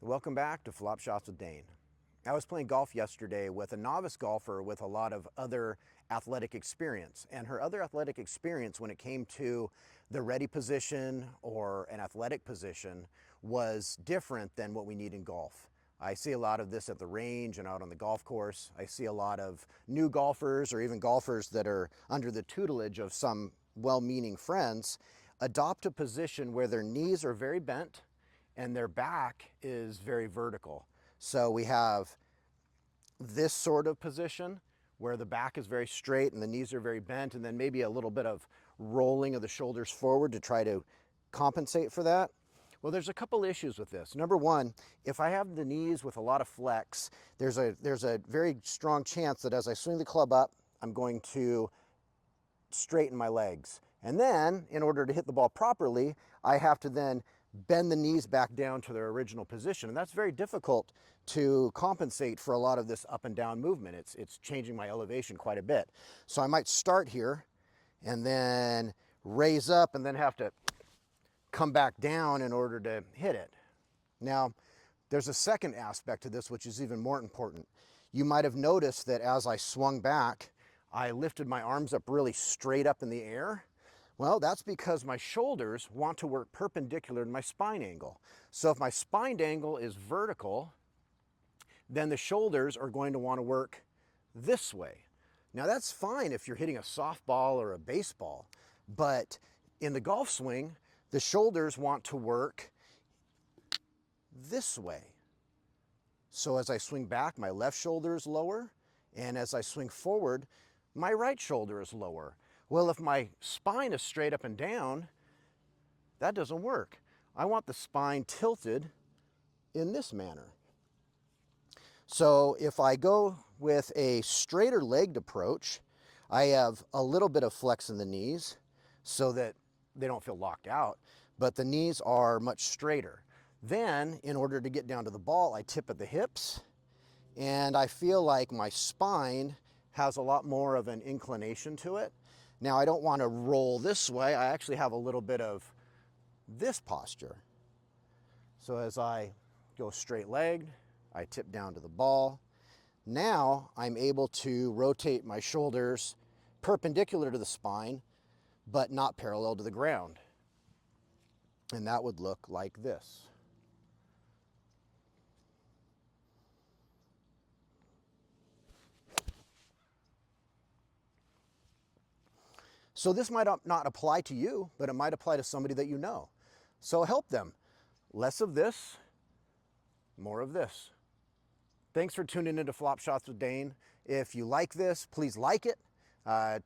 Welcome back to Flop Shots with Dane. I was playing golf yesterday with a novice golfer with a lot of other athletic experience, and her other athletic experience when it came to the ready position or an athletic position was different than what we need in golf. I see a lot of this at the range and out on the golf course. I see a lot of new golfers or even golfers that are under the tutelage of some well-meaning friends adopt a position where their knees are very bent and their back is very vertical. So we have this sort of position where the back is very straight and the knees are very bent, and then maybe a little bit of rolling of the shoulders forward to try to compensate for that. Well, there's a couple issues with this. Number one, if I have the knees with a lot of flex, there's a very strong chance that as I swing the club up, I'm going to straighten my legs. And then, in order to hit the ball properly, I have to then bend the knees back down to their original position. And that's very difficult to compensate for a lot of this up and down movement. It's changing my elevation quite a bit. So I might start here and then raise up and then have to come back down in order to hit it. Now, there's a second aspect to this which is even more important. You might have noticed that as I swung back, I lifted my arms up really straight up in the air. Well, that's because my shoulders want to work perpendicular to my spine angle. So if my spine angle is vertical, then the shoulders are going to want to work this way. Now that's fine if you're hitting a softball or a baseball, but in the golf swing, the shoulders want to work this way. So as I swing back, my left shoulder is lower, and as I swing forward, my right shoulder is lower. Well, if my spine is straight up and down, that doesn't work. I want the spine tilted in this manner. So if I go with a straighter legged approach, I have a little bit of flex in the knees so that they don't feel locked out, but the knees are much straighter. Then, in order to get down to the ball, I tip at the hips, and I feel like my spine has a lot more of an inclination to it. Now, I don't want to roll this way. I actually have a little bit of this posture. So as I go straight legged, I tip down to the ball. Now I'm able to rotate my shoulders perpendicular to the spine, but not parallel to the ground. And that would look like this. So this might not apply to you, but it might apply to somebody that you know. So help them. Less of this, more of this. Thanks for tuning into Flop Shots with Dane. If you like this, please like it.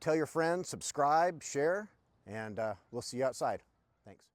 Tell your friends, subscribe, share, and we'll see you outside. Thanks.